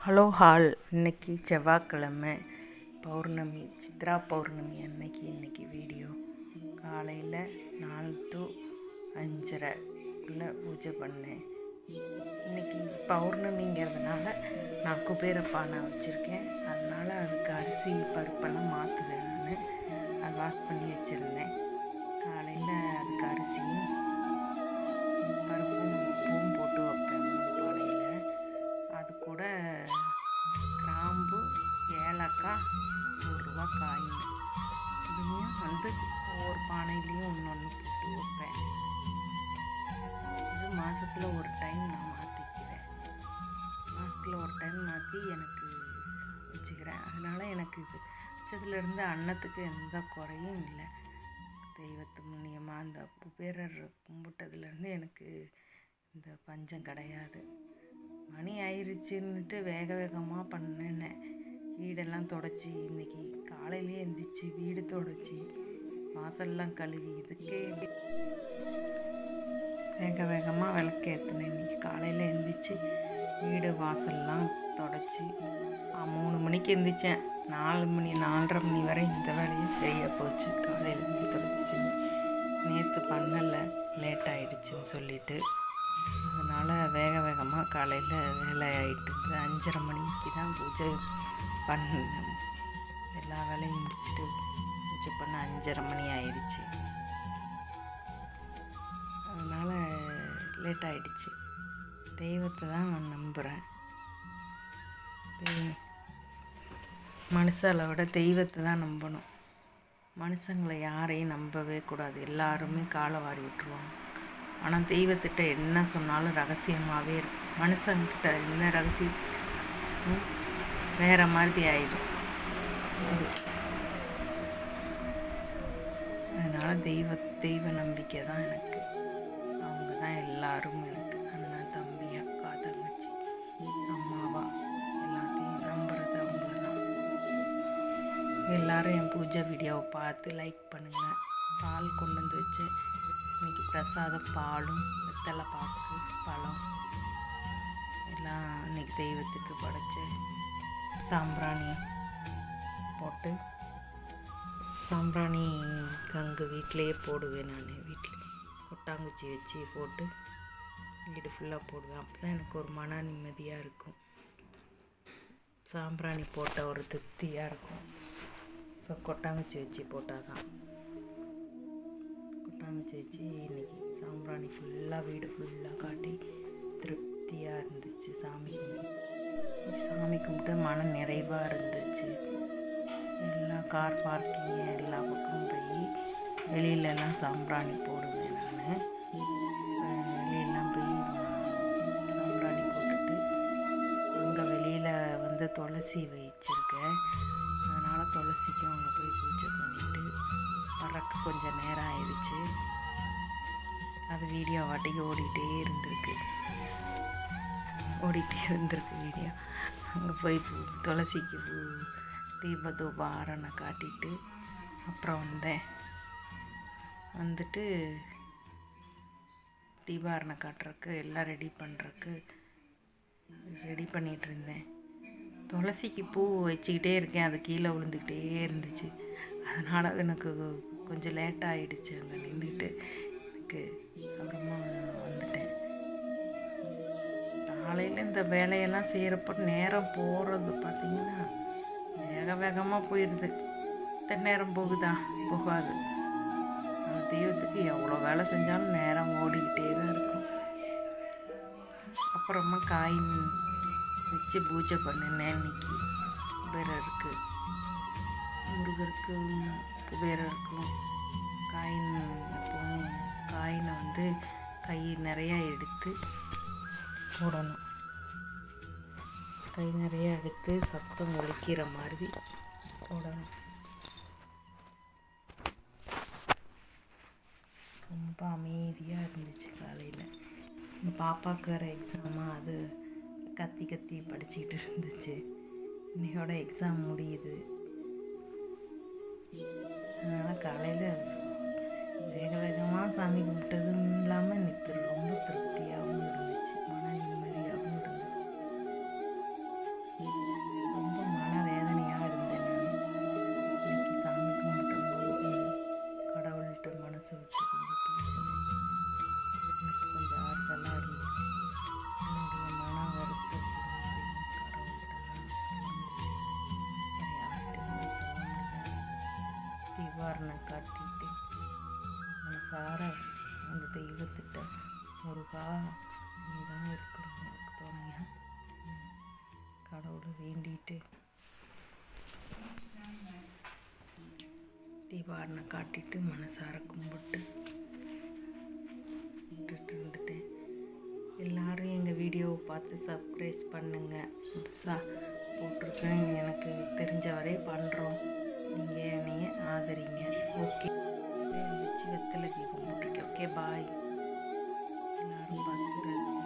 Hello hall. இன்றைக்கி செவ்வாய்க்கிழமை பௌர்ணமி, சித்ரா பௌர்ணமி இன்றைக்கி வீடியோ. காலையில் 4 to 5:30 பூஜை பண்ணேன். இன்றைக்கி பௌர்ணமிங்கிறதுனால நான் குபேர பானை வச்சுருக்கேன். அதனால் அதுக்கு அரிசி பருப்பெல்லாம் மாற்றுவேன். நான் அதை வாஷ் பண்ணி வச்சுருந்தேன். காலையில் அதுக்கு அரிசியும் பருப்பும் உப்பும் போட்டு வைப்பேன். 3 பானையில். அது கூட கிராம்பு, ஏலக்காய், ₹1 காயின் இதையும் ஒவ்வொரு பானையிலையும் ஒன்று போட்டு வைப்பேன். இது மாதத்தில் ஒரு டைம் நான் மாற்றிக்கிறேன். மாதத்தில் ஒரு டைம் மாற்றி எனக்கு வச்சுக்கிறேன். அதனால் எனக்கு இது வச்சதுலேருந்து அன்னத்துக்கு எந்த குறையும் இல்லை. தெய்வத்து மூலியமாக அந்த குபேரர் கும்பிட்டதுலேருந்து எனக்கு இந்த பஞ்சம் கிடையாது. மணி ஆயிடுச்சுன்னுட்டு வேக வேகமாக பண்ணினேன். வீடெல்லாம் தொடச்சி இன்றைக்கி காலையிலே எழுந்திரிச்சி வீடு தொடச்சி வாசல்லாம் கழுவி இதுக்கே வேக வேகமாக விளக்கேற்றினேன். இன்றைக்கி காலையில் எழுந்திரிச்சி வீடு வாசல்லாம் தொடச்சி 3 மணிக்கு எழுந்திரிச்சேன். 4:30 மணி வரை இந்த வேலையை செய்ய போச்சு. காலையில் தொடச்சி நேற்று பண்ணலை, லேட் ஆகிடுச்சின்னு சொல்லிவிட்டு அதனால் வேக வேகமாக காலையில் வேலை ஆகிட்டு 5:30 மணிக்கு தான் பூஜை பண்ணேன். எல்லா வேலையும் முடிச்சுட்டு பூஜை பண்ண 5:30 மணி ஆயிடுச்சு. அதனால் லேட் ஆகிடுச்சு. தெய்வத்தை தான் நான் நம்புகிறேன். மனுஷாலை விட தெய்வத்தை தான் நம்பணும். மனுஷங்களை யாரையும் நம்பவே கூடாது. எல்லாருமே காலை வாரி விட்டுருவாங்க. ஆனால் தெய்வத்திட்ட என்ன சொன்னாலும் ரகசியமாகவே இருக்கும். மனுஷங்கிட்ட என்ன ரகசியம் வேறு மாதிரி ஆயிடும். அதனால் தெய்வ நம்பிக்கை தான் எனக்கு. அவங்க தான் எல்லாரும் எனக்கு. அண்ணன், தம்பி, அக்கா, தங்கச்சி, அம்மாவா எல்லாத்தையும் நம்புறது அவங்கள தான். எல்லோரும் என் பூஜை வீடியோவை பார்த்து லைக் பண்ணுங்கள். பால் கொண்டு வந்து வச்சேன். இன்றைக்கி பிரசாதம் பாலும் வெத்தலை பாக்கு பழம் எல்லாம் இன்றைக்கி தெய்வத்துக்கு படைச்சேன். சாம்பிராணி போட்டு சாம்பிராணி கங்கு வீட்டிலையே போடுவேன். நான் வீட்டில் கொட்டாங்குச்சி வச்சு போட்டு வீடு ஃபுல்லாக போடுவேன். அப்போ தான் எனக்கு ஒரு மன நிம்மதியாக இருக்கும். சாம்பிராணி போட்ட ஒரு திருப்தியாக இருக்கும். ஸோ கொட்டாங்குச்சி வச்சு போட்டால் தான். கொட்டாங்குச்சி வச்சு இன்றைக்கி சாம்பிராணி ஃபுல்லாக வீடு ஃபுல்லாக காட்டி திருப்தியாக இருந்துச்சு. சாமி கும்பிட்டு மன நிறைவாக இருந்துச்சு. எல்லாம் கார் பார்க்கிங்க எல்லா பக்கமும் போய் வெளியிலலாம் சாம்பிராணி போடுவேன். நான் வெளியெல்லாம் போய் சாம்பிராணி போட்டுட்டு அங்கே வெளியில் துளசி வச்சுருக்கேன். அதனால் துளசிக்கும் அங்கே போய் பூஜை பண்ணிவிட்டு வரக்கு கொஞ்சம் நேரம் ஆயிடுச்சு. அது வீடியோ வாட்டிக்கு ஓடிட்டே இருந்திருக்கு வீடியோ. அங்கே போய் துளசிக்கு தீப ஆரணை காட்டிட்டு அப்புறம் வந்துட்டு தீபாரணை காட்டுறக்கு எல்லாம் ரெடி பண்ணிகிட்டு இருந்தேன். துளசிக்கு பூ வச்சுக்கிட்டே இருக்கேன். அது கீழே விழுந்துக்கிட்டே இருந்துச்சு. அதனால் எனக்கு கொஞ்சம் லேட்டாக ஆகிடுச்சு. அங்கே நின்றுட்டு எனக்கு அப்புறமா வந்துட்டேன். காலையில் இந்த வேலையெல்லாம் செய்கிறப்போ நேரம் போகிறது பார்த்திங்கன்னா வேக வேகமாக போயிடுது. இத்தனை நேரம் போகாது. அந்த தெய்வத்துக்கு எவ்வளோ வேலை செஞ்சாலும் நேரம் ஓடிக்கிட்டே தான் இருக்கும். அப்புறமா காயின் வச்சு பூஜை பண்ணினேன். இன்னைக்கு குபேரருக்கு, முருகருக்கு, குபேரருக்கும் காயின் எப்போவும் காயினை கை நிறையா எடுத்து போடணும். கை நிறையா எடுத்து சத்தம் ஒலிக்கிற மாதிரி போடணும். ரொம்ப அமைதியாக இருந்துச்சு காலையில். பாப்பாவுக்கு வேறு எக்ஸாமாக அது கத்தி படிச்சுக்கிட்டு இருந்துச்சு. இன்னையோட எக்ஸாம் முடியுது. அதனால் காலையில் வேக வேகமாக சாமி கும்பிட்டதும் இல்லாமல் எனக்கு ரொம்ப திருப்தியாகவும் இருந்துச்சு. மன நிம்மதியாகவும் இருந்துச்சு. தீபாரணை காட்டிட்டு மனசார அந்த தெய்வத்திட்ட முருகா நீ தான் இருக்கணும் எனக்கு துணையா கடவுளை வேண்டிட்டு தீபாரணை காட்டிட்டு மனசார கும்பிட்டு விட்டுட்டு இருந்துட்டேன். எல்லோரும் எங்கள் வீடியோவை பார்த்து சப்ஸ்கிரைப் பண்ணுங்கள். புதுசாக போட்டிருக்கேன், எனக்கு தெரிஞ்ச வரை பண்ணுறோம். நீங்கள் என்னைய ஆதரிங்க. ஓகே, வச்சு வெத்தலை தீபம் போட்டிருக்கேன். ஓகே, பாய். எல்லோரும் பார்த்து